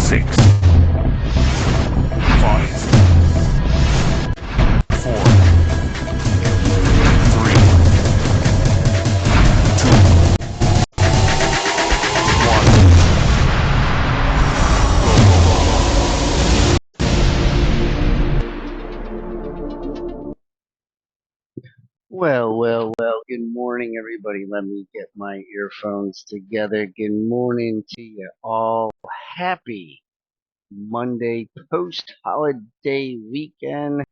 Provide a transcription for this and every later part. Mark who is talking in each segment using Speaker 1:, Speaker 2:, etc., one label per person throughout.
Speaker 1: 6, 5, 4, 3, 2, 1.
Speaker 2: Well, good morning, everybody. Let me get my earphones together. Good morning to you all. Happy Monday post-holiday weekend.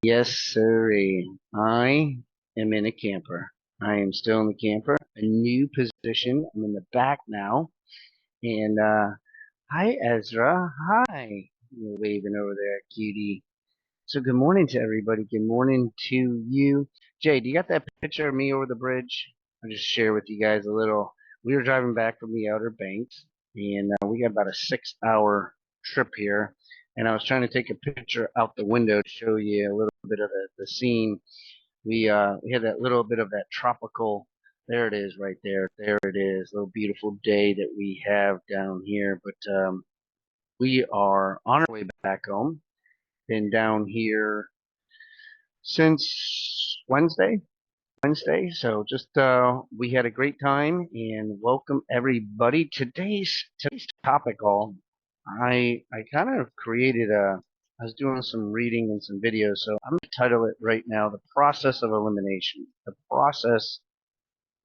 Speaker 2: Yes, sirree. I am in a camper. I am still in the camper, a new position. I'm in the back now. And, hi, Ezra. Hi. You're waving over there, cutie. So good morning to everybody. Good morning to you. Jay, do you got that picture of me over the bridge? I'll just share with you guys a little. We were driving back from the Outer Banks, and we got about a 6-hour trip here. And I was trying to take a picture out the window to show you a little bit of the scene. We had that little bit of that tropical. There it is, right there. There it is. Little beautiful day that we have down here. But we are on our way back home. Been down here since Wednesday. So just we had a great time and welcome everybody. Today's topic, I kind of created I was doing some reading and some videos, so I'm gonna title it right now, The Process of Elimination. The Process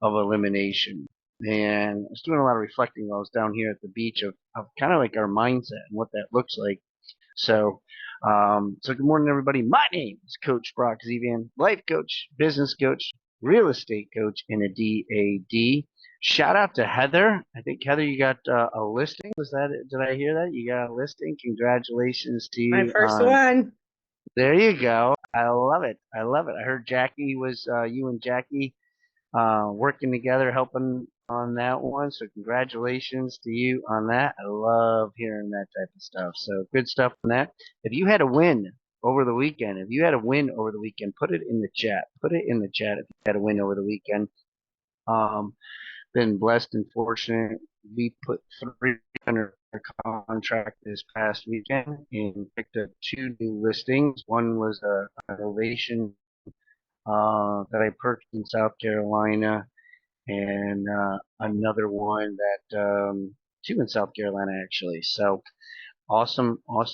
Speaker 2: of Elimination. And I was doing a lot of reflecting while I was down here at the beach of kind of like our mindset and what that looks like. So, good morning, everybody. My name is Coach Brock Zevan, life coach, business coach, real estate coach, and a DAD. Shout out to Heather. I think Heather, you got a listing. Was that it? Did I hear that? You got a listing. Congratulations to you.
Speaker 3: My first one.
Speaker 2: There you go. I love it. I heard Jackie was you and Jackie working together, helping on that one. So congratulations to you on that. I love hearing that type of stuff. So good stuff on that. If you had a win over the weekend, put it in the chat. Put it in the chat if you had a win over the weekend. Been blessed and fortunate. We put 300 contract this past weekend and picked up 2 new listings. One was a Ovation that I purchased in South Carolina, and another one that 2 in South Carolina actually. So awesome. All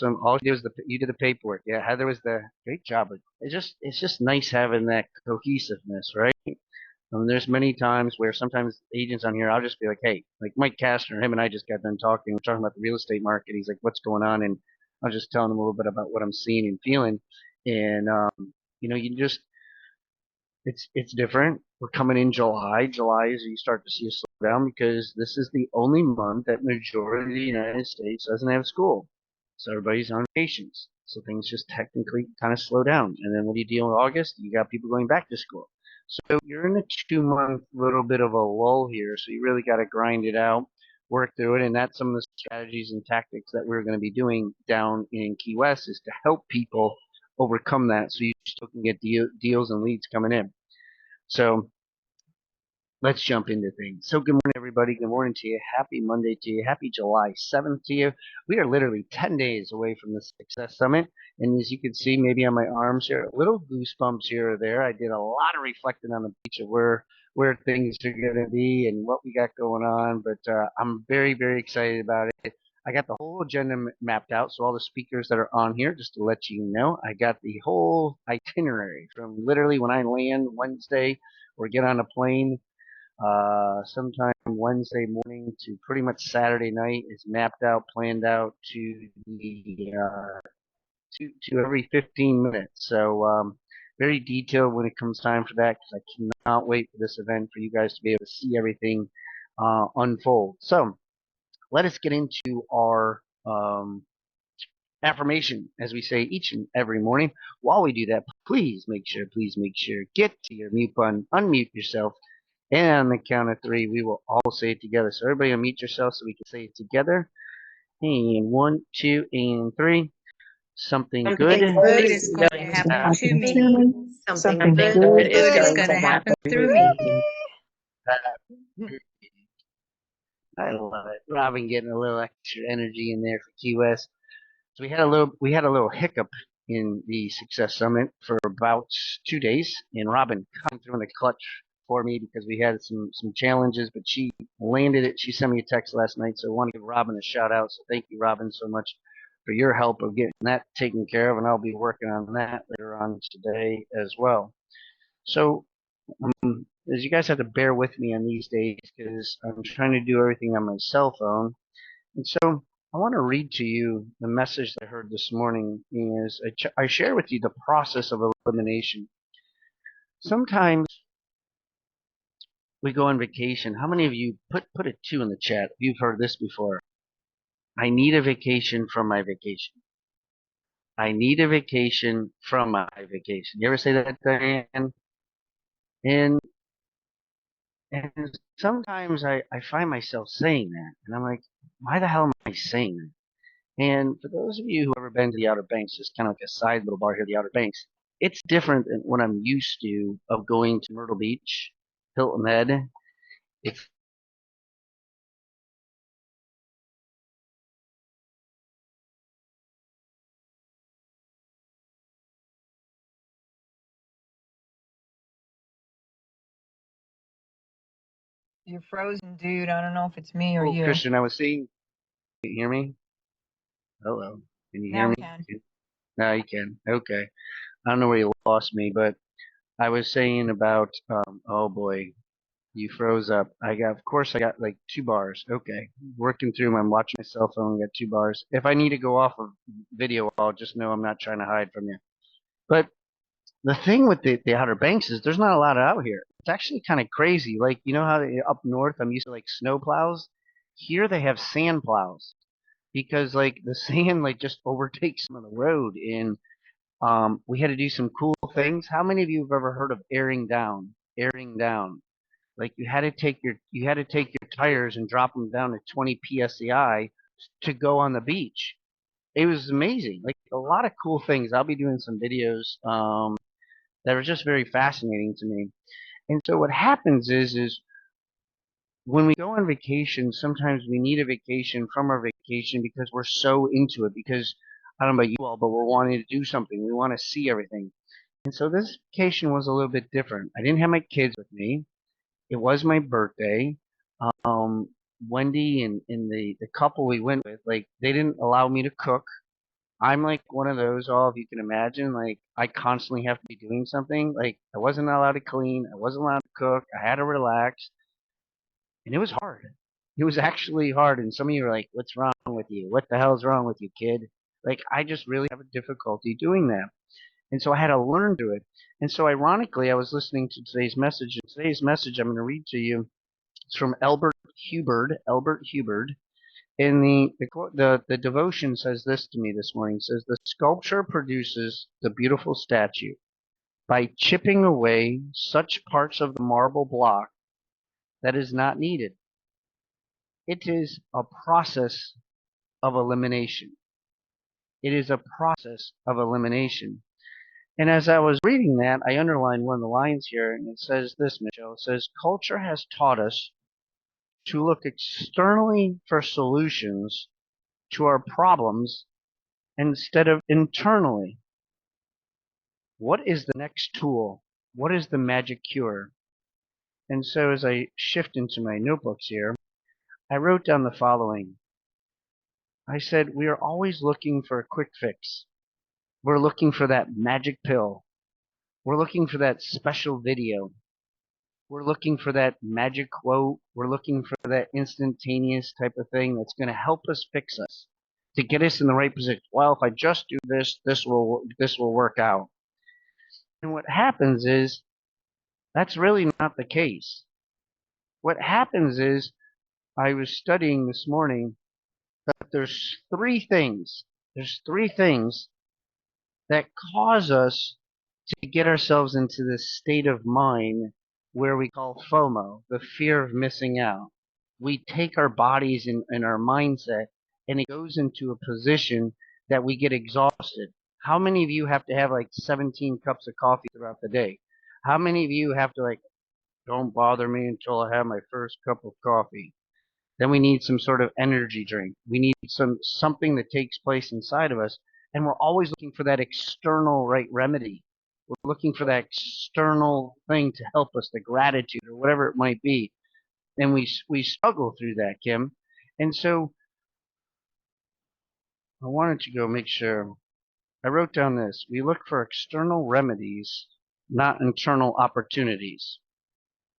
Speaker 2: you did was you did the paperwork. Yeah, Heather was the great job. It's just nice having that cohesiveness, right? There's many times where sometimes agents on here, I'll just be like, hey, like Mike Kastner, him and I just got done talking. We're talking about the real estate market. He's like, what's going on? And I was just telling him a little bit about what I'm seeing and feeling. And you just it's different. We're coming in July. July is you start to see a slowdown because this is the only month that majority of the United States doesn't have school. So everybody's on vacations. So things just technically kind of slow down. And then when you deal with August, you got people going back to school. So you're in a 2-month little bit of a lull here. So you really got to grind it out, work through it. And that's some of the strategies and tactics that we're going to be doing down in Key West is to help people overcome that so you still can get deals and leads coming in. So let's jump into things. So good morning, everybody. Good morning to you. Happy Monday to you. Happy July 7th to you. We are literally 10 days away from the Success Summit. And as you can see, maybe on my arms here, little goosebumps here or there. I did a lot of reflecting on the beach of where things are going to be and what we got going on. But I'm very, very excited about it. I got the whole agenda mapped out. So all the speakers that are on here, just to let you know, I got the whole itinerary from literally when I land Wednesday or get on a plane sometime Wednesday morning to pretty much Saturday night is mapped out, planned out to the to every 15 minutes. So very detailed when it comes time for that because I cannot wait for this event for you guys to be able to see everything unfold. So let us get into our affirmation, as we say each and every morning. While we do that, please make sure, get to your mute button, unmute yourself, and on the count of 3, we will all say it together. So everybody unmute yourself so we can say it together. And 1, 2, and 3. Something good
Speaker 3: is going to happen to me. Something good is going to happen through me.
Speaker 2: I love it. Robin getting a little extra energy in there for Key West. So we had a little hiccup in the Success Summit for about 2 days, and Robin coming through in the clutch for me because we had some challenges, but she landed it. She sent me a text last night, so I want to give Robin a shout out. So thank you, Robin, so much for your help of getting that taken care of, and I'll be working on that later on today as well. So as you guys have to bear with me on these days because I'm trying to do everything on my cell phone. And so I want to read to you the message that I heard this morning is I share with you the process of elimination. Sometimes we go on vacation. How many of you put a 2 in the chat if you've heard this before? I need a vacation from my vacation. I need a vacation from my vacation. You ever say that, Diane? And and sometimes I find myself saying that, and I'm like, why the hell am I saying that? And for those of you who have ever been to the Outer Banks, just kind of like a side little bar here, the Outer Banks, it's different than what I'm used to of going to Myrtle Beach, Hilton Head. It's
Speaker 3: You're frozen, dude. I don't know if it's me or you.
Speaker 2: Christian, I was saying, can you hear me? Hello. Can you hear
Speaker 3: Now we
Speaker 2: me?
Speaker 3: can.
Speaker 2: No, you can. Okay. I don't know where you lost me, but I was saying about, oh boy, you froze up. Of course, I got like 2 bars. Okay. Working through I'm watching my cell phone, got 2 bars. If I need to go off of video, I'll just know I'm not trying to hide from you. But the thing with the Outer Banks is there's not a lot out here. It's actually kind of crazy. Like, you know how up north I'm used to like snow plows? Here they have sand plows because like the sand like just overtakes some of the road and we had to do some cool things. How many of you have ever heard of airing down? Airing down. Like you had to take your tires and drop them down to 20 psi to go on the beach. It was amazing. Like a lot of cool things. I'll be doing some videos that are just very fascinating to me. And so what happens is when we go on vacation, sometimes we need a vacation from our vacation because we're so into it. Because I don't know about you all, but we're wanting to do something. We want to see everything. And so this vacation was a little bit different. I didn't have my kids with me. It was my birthday. Um, Wendy and the couple we went with, like they didn't allow me to cook. I'm like one of those, all if you can imagine, like I constantly have to be doing something. Like I wasn't allowed to clean, I wasn't allowed to cook, I had to relax, and it was hard. It was actually hard, and some of you are like, "What's wrong with you? What the hell's wrong with you, kid?" Like I just really have a difficulty doing that, and so I had to learn to it. And so ironically, I was listening to today's message, and today's message I'm going to read to you. It's from Albert Hubbard. Albert Hubbard. In the devotion says this to me this morning. It says the sculpture produces the beautiful statue by chipping away such parts of the marble block that is not needed. It is a process of elimination. It is a process of elimination. And as I was reading that, I underlined one of the lines here, and it says this, Michelle. It says, culture has taught us to look externally for solutions to our problems instead of internally. What is the next tool? What is the magic cure? And so as I shift into my notebooks here, I wrote down the following. I said, we are always looking for a quick fix. We're looking for that magic pill. We're looking for that special video. We're looking for that magic quote. We're looking for that instantaneous type of thing that's going to help us fix us to get us in the right position. Well, if I just do this, this will work out. And what happens is that's really not the case. What happens is I was studying this morning that there's three things that cause us to get ourselves into this state of mind where we call FOMO, the fear of missing out. We take our bodies and our mindset and it goes into a position that we get exhausted. How many of you have to have like 17 cups of coffee throughout the day? How many of you have to like, don't bother me until I have my first cup of coffee? Then we need some sort of energy drink. We need something that takes place inside of us. And we're always looking for that external right remedy. We're looking for that external thing to help us, the gratitude or whatever it might be. And we struggle through that, Kim. And so I wanted to go make sure. I wrote down this. We look for external remedies, not internal opportunities.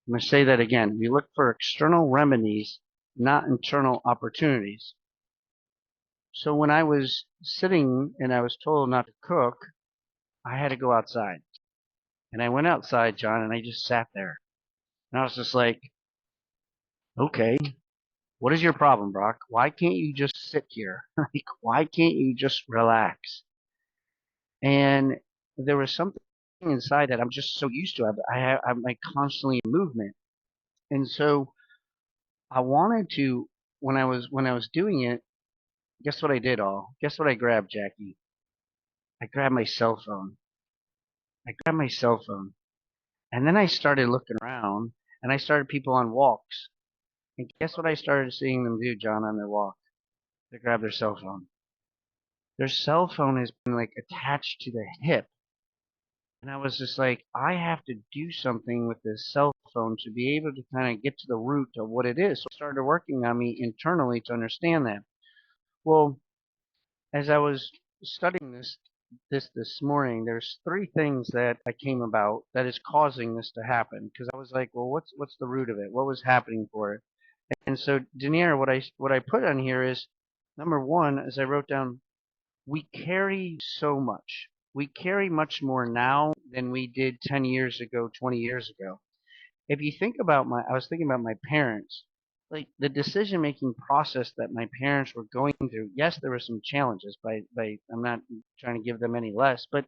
Speaker 2: I'm going to say that again. We look for external remedies, not internal opportunities. So when I was sitting and I was told not to cook, I had to go outside. And I went outside, John, and I just sat there. And I was just like, okay, what is your problem, Brock? Why can't you just sit here? Like, why can't you just relax? And there was something inside that I'm just so used to. I'm like constantly in movement. And so I wanted to, when I was doing it, guess what I did all? Guess what I grabbed, Jackie? I grabbed my cell phone. I grabbed my cell phone. And then I started looking around and I started people on walks. And guess what I started seeing them do, John, on their walk? They grab their cell phone. Their cell phone has been like attached to the hip. And I was just like, I have to do something with this cell phone to be able to kind of get to the root of what it is. So I started working on me internally to understand that. Well, as I was studying this morning, there's three things that I came about that is causing this to happen. Because I was like, well, what's the root of it? What was happening for it? And so, Denier, what I put on here is number one, as I wrote down, we carry so much. We carry much more now than we did 10 years ago, 20 years ago. If you think about I was thinking about my parents, like the decision making process that my parents were going through. Yes, there were some challenges, I'm not trying to give them any less, but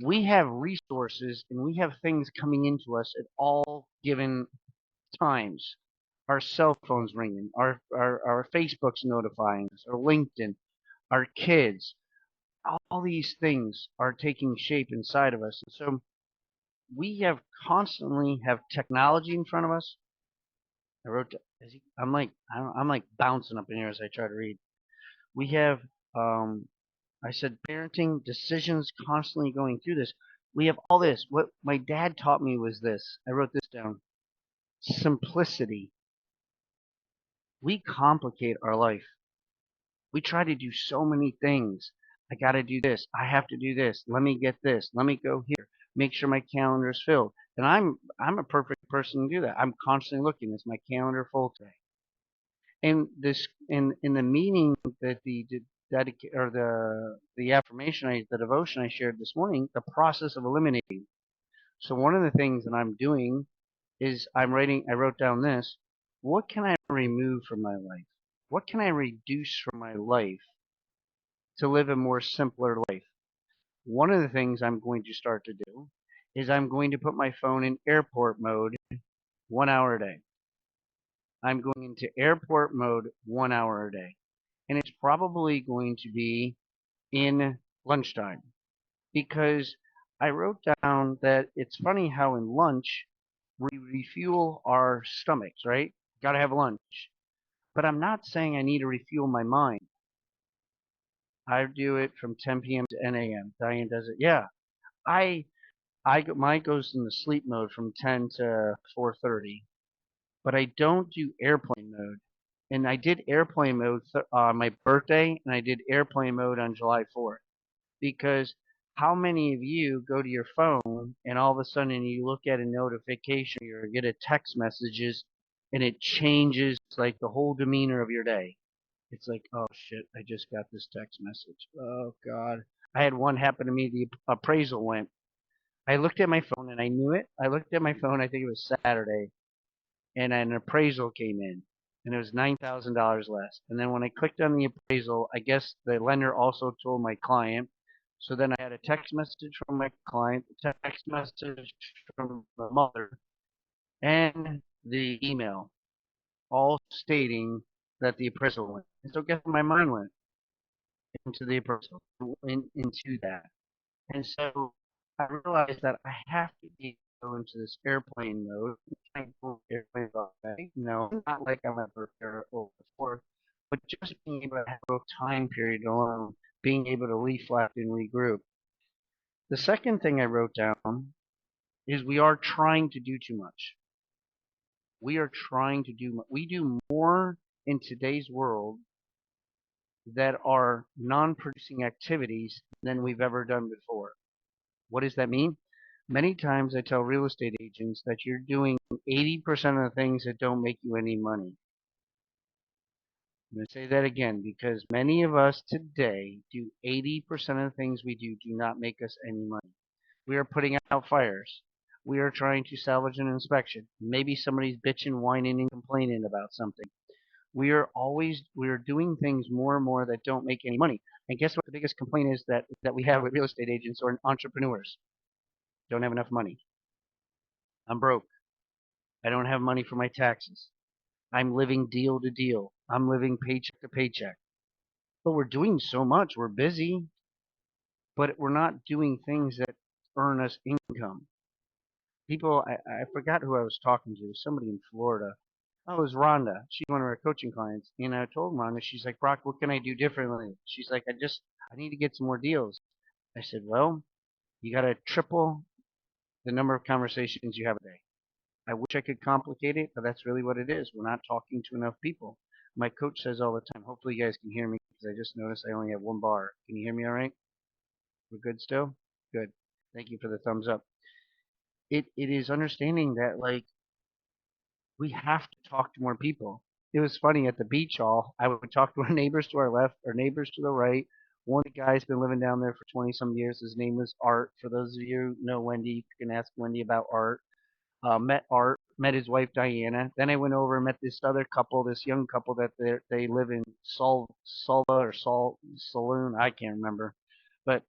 Speaker 2: we have resources and we have things coming into us at all given times. Our cell phones ringing, our Facebook's notifying us, our LinkedIn, our kids, all these things are taking shape inside of us. And so we have constantly have technology in front of us. I wrote, I'm like bouncing up in here as I try to read. We have, I said, parenting decisions constantly going through this. We have all this. What my dad taught me was this. I wrote this down. Simplicity. We complicate our life. We try to do so many things. I got to do this. I have to do this. Let me get this. Let me go here. Make sure my calendar is filled. And I'm a perfect person to do that. I'm constantly looking. Is my calendar full today? And this in the meaning that or the affirmation the devotion I shared this morning, the process of eliminating. So one of the things that I'm doing is I wrote down this. What can I remove from my life? What can I reduce from my life to live a more simpler life? One of the things I'm going to start to do is I'm going to put my phone in airport mode 1 hour a day. I'm going into airport mode 1 hour a day. And it's probably going to be in lunchtime because I wrote down that it's funny how in lunch we refuel our stomachs, right? Got to have lunch. But I'm not saying I need to refuel my mind. I do it from 10 p.m. to 10 a.m. Diane does it. Yeah. I mine goes in the sleep mode from 10 to 4:30, but I don't do airplane mode. And I did airplane mode on my birthday, and I did airplane mode on July 4th. Because how many of you go to your phone and all of a sudden you look at a notification or get a text messages and it changes like the whole demeanor of your day? It's like, oh shit, I just got this text message. Oh God. I had one happen to me. The appraisal went. I looked at my phone and I knew it. I looked at my phone, I think it was Saturday, and an appraisal came in and it was $9,000 less. And then when I clicked on the appraisal, I guess the lender also told my client. So then I had a text message from my client, a text message from my mother, and the email, all stating that the appraisal went. And so guess where my mind went? Into the appraisal, into that. And so I realized that I have to go into this airplane mode. I go every day? No, not like I'm a preparer over before, but just being able to have a time period alone, being able to reflect and regroup. The second thing I wrote down is we are trying to do too much. We are trying to do, we do more in today's world that are non-producing activities than we've ever done before. What does that mean? Many times I tell real estate agents that you're doing 80% of the things that don't make you any money. I'm going to say that again because many of us today do 80% of the things we do not make us any money. We are putting out fires. We are trying to salvage an inspection. Maybe somebody's bitching, whining, and complaining about something. We are doing things more and more that don't make any money. And guess what the biggest complaint is that we have with real estate agents or entrepreneurs? Don't have enough money. I'm broke. I don't have money for my taxes. I'm living deal to deal. I'm living paycheck to paycheck. But we're doing so much. We're busy, but we're not doing things that earn us income. People, I forgot who I was talking to. Somebody in Florida. Oh, it was Rhonda. She's one of our coaching clients. And I told Rhonda, she's like, Brock, what can I do differently? She's like, I need to get some more deals. I said, well, you got to triple the number of conversations you have a day. I wish I could complicate it, but that's really what it is. We're not talking to enough people. My coach says all the time, hopefully you guys can hear me because I just noticed I only have one bar. Can you hear me all right? We're good still? Good. Thank you for the thumbs up. It is understanding that like we have to talk to more people. It was funny at the beach hall. I would talk to our neighbors to our left, our neighbors to the right. One of the guys been living down there for 20 some years. His name was Art. For those of you who know Wendy, you can ask Wendy about Art. Met Art, met his wife Diana. Then I went over and met this other couple, this young couple that they live in Solva or Saloon. I can't remember, but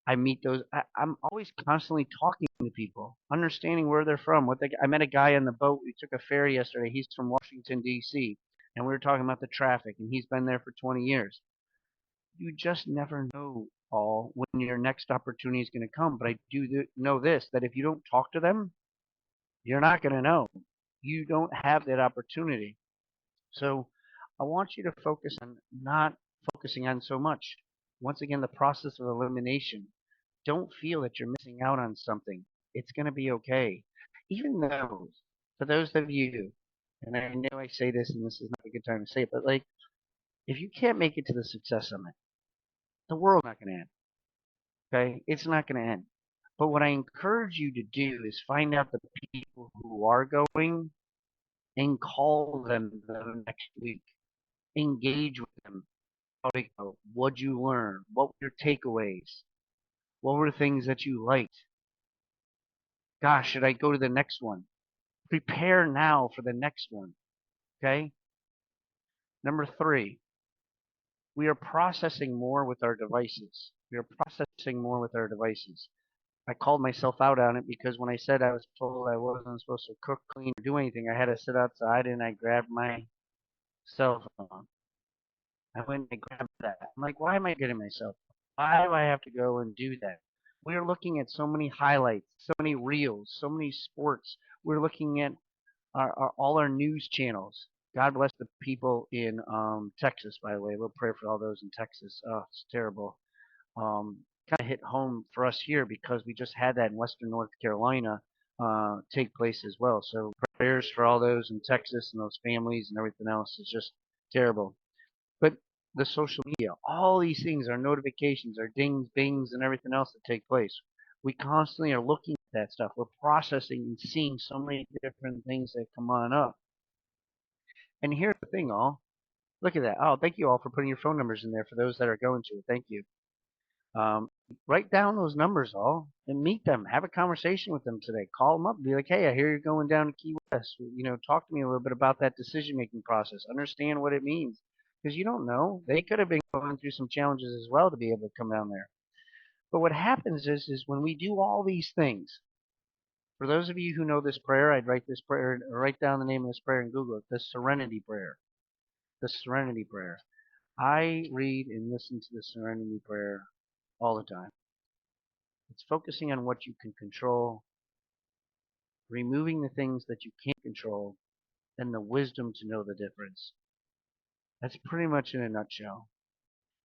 Speaker 2: I meet those. I'm always constantly talking to people, understanding where they're from. I met a guy on the boat. We took a ferry yesterday. He's from Washington D.C. and we were talking about the traffic, and he's been there for 20 years. You just never know, Paul, when your next opportunity is going to come. But I do know this: that if you don't talk to them, you're not going to know. You don't have that opportunity. So I want you to focus on not focusing on so much. Once again, the process of elimination. Don't feel that you're missing out on something. It's going to be okay. Even though, for those of you, and I know I say this and this is not a good time to say it, but like, if you can't make it to the Success Summit, the world's not going to end. Okay? It's not going to end. But what I encourage you to do is find out the people who are going and call them the next week. Engage with them. How'd it go? What'd you learn? What were your takeaways? What were things that you liked? Gosh, should I go to the next one? Prepare now for the next one. Okay? Number 3, we are processing more with our devices. We are processing more with our devices. I called myself out on it because when I said I was told I wasn't supposed to cook, clean, or do anything, I had to sit outside and I grabbed my cell phone. I went and grabbed that. I'm like, why am I getting myself? Why do I have to go and do that? We're looking at so many highlights, so many reels, so many sports. We're looking at all our news channels. God bless the people in Texas, by the way. We'll pray for all those in Texas. Oh, it's terrible. Kind of hit home for us here because we just had that in Western North Carolina take place as well. So prayers for all those in Texas and those families and everything else. Is just terrible. But the social media, all these things, our notifications, our dings, bings, and everything else that take place, we constantly are looking at that stuff. We're processing and seeing so many different things that come on up. And here's the thing, all. Look at that. Oh, thank you all for putting your phone numbers in there for those that are going to. Thank you. Um, write down those numbers, all, and meet them. Have a conversation with them today. Call them up and be like, hey, I hear you're going down to Key West. Talk to me a little bit about that decision-making process. Understand what it means. Because you don't know. They could have been going through some challenges as well to be able to come down there. But what happens is when we do all these things, for those of you who know this prayer, I'd write this prayer, or write down the name of this prayer and Google it, the Serenity Prayer. The Serenity Prayer. I read and listen to the Serenity Prayer all the time. It's focusing on what you can control removing the things that you can't control, and the wisdom to know the difference. That's pretty much in a nutshell.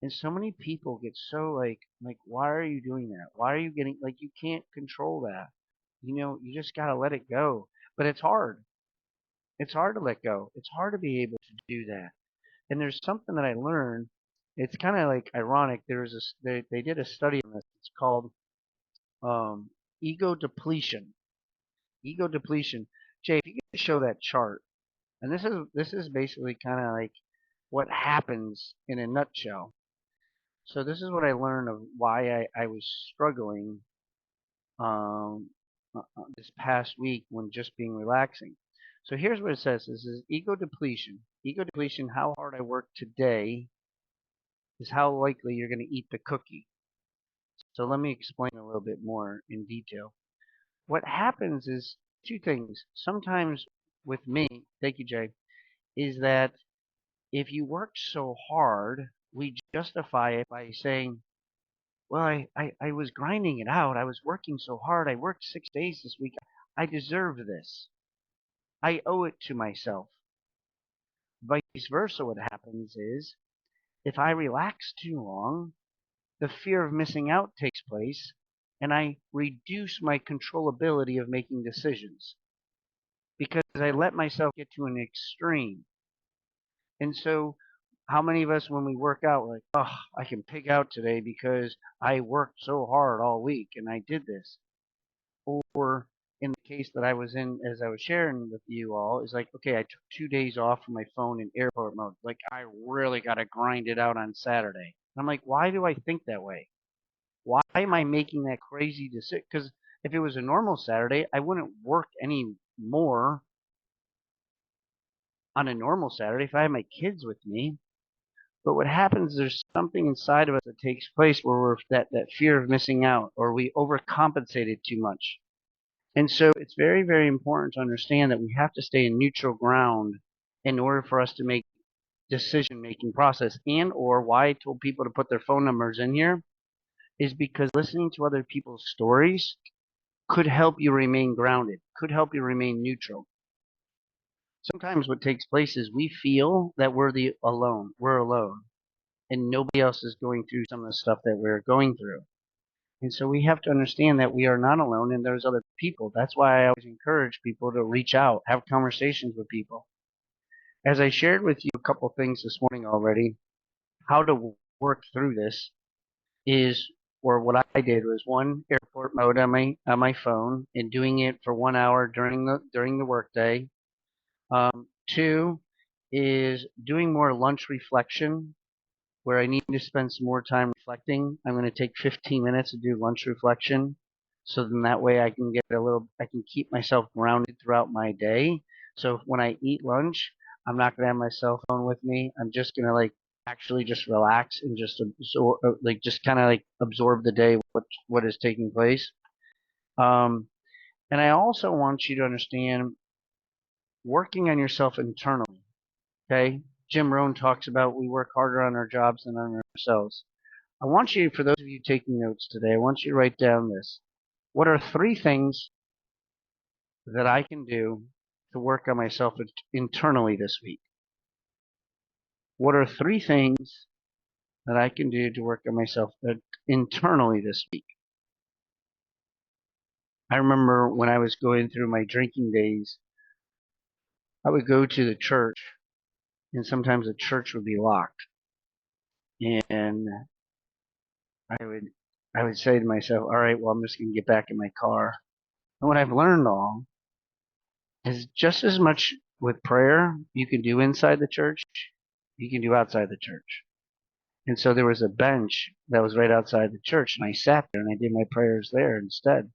Speaker 2: And so many people get so like, why are you doing that? Why are you getting, like, you can't control that. You just got to let it go. But it's hard. It's hard to let go. It's hard to be able to do that. And there's something that I learned. It's kind of like ironic. They did a study on this. It's called um, ego depletion. Ego depletion. Jay, if you could show that chart, and this is basically kind of like what happens in a nutshell. So this is what I learned of why I was struggling um, this past week when just being relaxing. So here's what it says. This is ego depletion. Ego depletion, how hard I work today is how likely you're going to eat the cookie. So let me explain a little bit more in detail. What happens is two things. Sometimes with me, thank you, Jay, is that if you work so hard, we justify it by saying, well, I was grinding it out. I was working so hard. I worked 6 days this week. I deserve this. I owe it to myself. Vice versa, what happens is if I relax too long, the fear of missing out takes place, and I reduce my controllability of making decisions because I let myself get to an extreme. And so, how many of us, when we work out, we're like, oh, I can pig out today because I worked so hard all week and I did this? Or in the case that I was in, as I was sharing with you all, is like, okay, I took 2 days off from my phone in airport mode. Like, I really got to grind it out on Saturday. And I'm like, why do I think that way? Why am I making that crazy decision? Because if it was a normal Saturday, I wouldn't work any more on a normal Saturday if I had my kids with me. But what happens, there's something inside of us that takes place where we're that fear of missing out, or we overcompensated too much. And so it's very, very important to understand that we have to stay in neutral ground in order for us to make decision making process. And or why I told people to put their phone numbers in here is because listening to other people's stories could help you remain grounded, could help you remain neutral. Sometimes what takes place is we feel that we're alone, and nobody else is going through some of the stuff that we're going through. And so we have to understand that we are not alone and there's other people. That's why I always encourage people to reach out, have conversations with people. As I shared with you a couple things this morning already, how to work through this is, or what I did was one, airport mode on my phone and doing it for 1 hour during the workday. Two is doing more lunch reflection where I need to spend some more time reflecting. I'm going to take 15 minutes to do lunch reflection. So then that way I can keep myself grounded throughout my day. So when I eat lunch, I'm not going to have my cell phone with me. I'm just going to actually just relax and just absorb, just kind of absorb the day, what is taking place. And I also want you to understand working on yourself internally. Okay. Jim Rohn talks about we work harder on our jobs than on ourselves. I want you, for those of you taking notes today, I want you to write down this. What are 3 things that I can do to work on myself internally this week? What are 3 things that I can do to work on myself internally this week? I remember when I was going through my drinking days, I would go to the church, and sometimes the church would be locked. And I would say to myself, all right, well, I'm just going to get back in my car. And what I've learned all is just as much with prayer you can do inside the church, you can do outside the church. And so there was a bench that was right outside the church, and I sat there and I did my prayers there instead.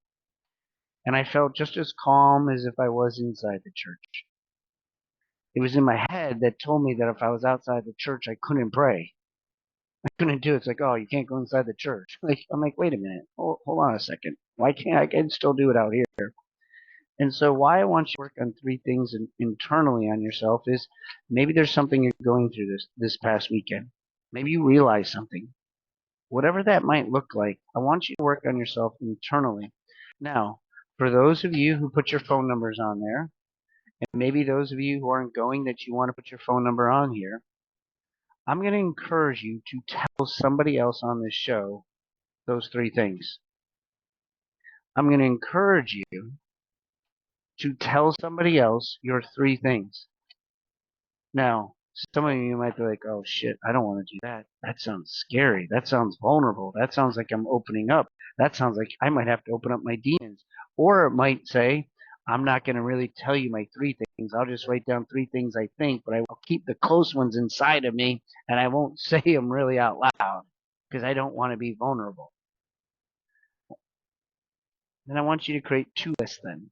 Speaker 2: And I felt just as calm as if I was inside the church. It was in my head that told me that if I was outside the church, I couldn't pray. I couldn't do it. It's like, oh, you can't go inside the church. I'm like, wait a minute. Hold on a second. Why can't I can still do it out here? And so why I want you to work on 3 things internally on yourself is maybe there's something you're going through this past weekend. Maybe you realize something. Whatever that might look like, I want you to work on yourself internally. Now, For those of you who put your phone numbers on there, and maybe those of you who aren't going that you want to put your phone number on here, I'm going to encourage you to tell somebody else on this show those three things. I'm going to encourage you to tell somebody else your three things. Now, some of you might be like, oh shit, I don't want to do that. That sounds scary. That sounds vulnerable. That sounds like I'm opening up. That sounds like I might have to open up my demons. Or it might say, I'm not going to really tell you my three things. I'll just write down three things I think, but I'll keep the close ones inside of me and I won't say them really out loud because I don't want to be vulnerable. Then I want you to create two lists then.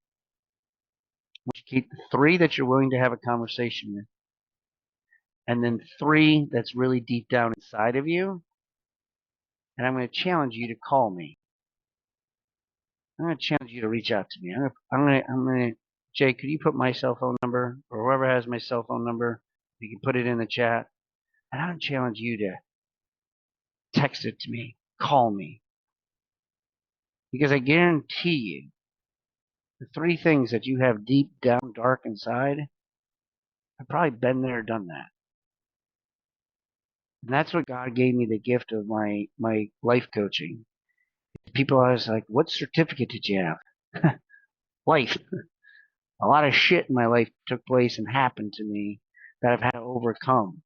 Speaker 2: I want you to keep the three that you're willing to have a conversation with, and then three that's really deep down inside of you. And I'm going to challenge you to call me. I'm going to challenge you to reach out to me. I'm going to, Jay, could you put my cell phone number, or whoever has my cell phone number, you can put it in the chat. And I'm going to challenge you to text it to me, call me. Because I guarantee you, the three things that you have deep down dark inside, I've probably been there, done that. And that's what God gave me the gift of my life coaching. People are always like, what certificate did you have? Life. A lot of shit in my life took place and happened to me that I've had to overcome.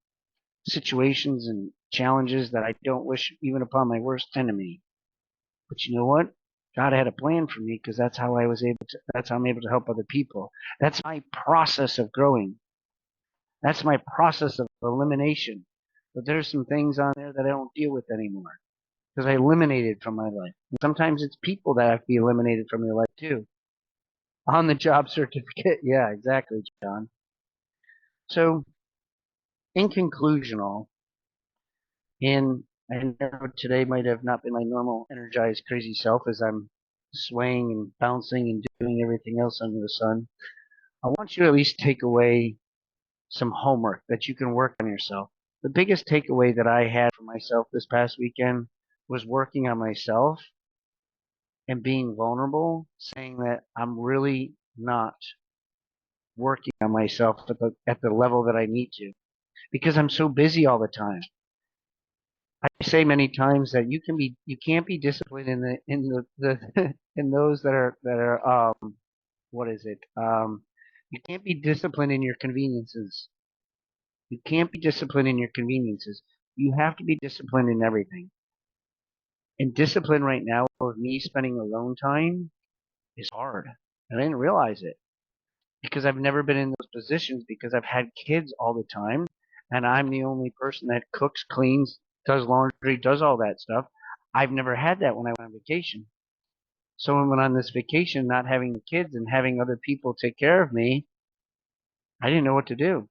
Speaker 2: Situations and challenges that I don't wish even upon my worst enemy. But you know what? God had a plan for me because that's how I'm able to help other people. That's my process of growing. That's my process of elimination. But there's some things on there that I don't deal with anymore because I eliminated from my life. Sometimes it's people that have to be eliminated from your life too. On the job certificate. Yeah, exactly, John. So, in conclusion, I know today might have not been my normal energized, crazy self as I'm swaying and bouncing and doing everything else under the sun. I want you to at least take away some homework that you can work on yourself. The biggest takeaway that I had for myself this past weekend was working on myself and being vulnerable, saying that I'm really not working on myself at the level that I need to because I'm so busy all the time. I say many times that you can't be disciplined in those that are what is it? You can't be disciplined in your conveniences. You can't be disciplined in your conveniences. You have to be disciplined in everything. And discipline right now with me spending alone time is hard. And I didn't realize it because I've never been in those positions because I've had kids all the time and I'm the only person that cooks, cleans, does laundry, does all that stuff. I've never had that when I went on vacation. So when I went on this vacation, not having the kids and having other people take care of me, I didn't know what to do.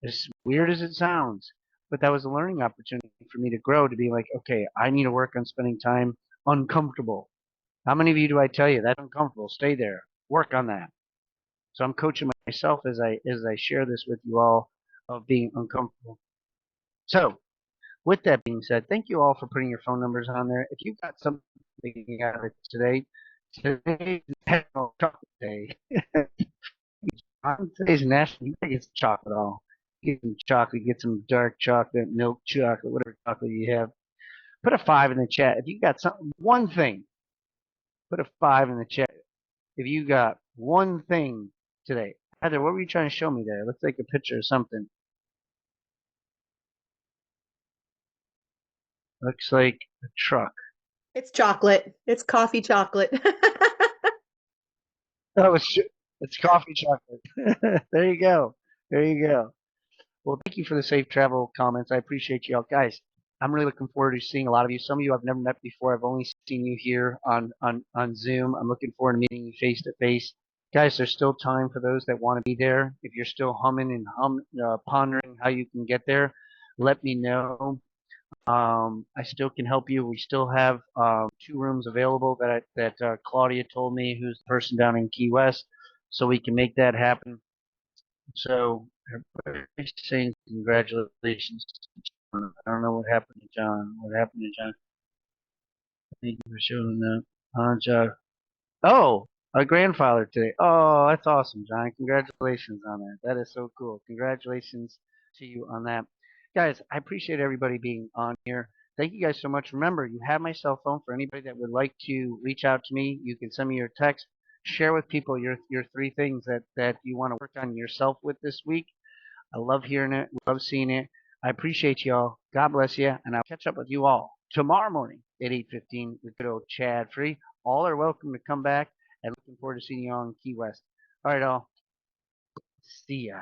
Speaker 2: As weird as it sounds, but that was a learning opportunity for me to grow, to be like, okay, I need to work on spending time uncomfortable. How many of you do I tell you that's uncomfortable? Stay there. Work on that. So I'm coaching myself as I share this with you all of being uncomfortable. So with that being said, thank you all for putting your phone numbers on there. If you got something out of it today, today's National Chocolate Day. Today's national. You gotta get some chocolate all. Get some chocolate. Get some dark chocolate, milk chocolate, whatever chocolate you have. Put a 5 in the chat if you got something. One thing. Put a 5 in the chat if you got one thing today. Heather, what were you trying to show me there? Let's take a picture of something. Looks like a truck.
Speaker 3: It's chocolate. It's coffee chocolate.
Speaker 2: Oh, it's coffee chocolate. There you go. There you go. Well, thank you for the safe travel comments. I appreciate you all. Guys, I'm really looking forward to seeing a lot of you. Some of you I've never met before. I've only seen you here on Zoom. I'm looking forward to meeting you face to face. Guys, there's still time for those that want to be there. If you're still humming and pondering how you can get there, let me know. I still can help you. We still have 2 rooms available that Claudia told me, who's the person down in Key West, so we can make that happen. So everybody's saying congratulations to John. I don't know what happened to John. What happened to John? Thank you for showing up. John. Oh, a grandfather today. Oh, that's awesome, John. Congratulations on that. That is so cool. Congratulations to you on that. Guys, I appreciate everybody being on here. Thank you guys so much. Remember, you have my cell phone for anybody that would like to reach out to me. You can send me your text. Share with people your three things that you want to work on yourself with this week. I love hearing it. Love seeing it. I appreciate y'all. God bless you, and I'll catch up with you all tomorrow morning at 8:15 with good old Chad Free. All are welcome to come back, and looking forward to seeing you all in Key West. All right, all. See ya.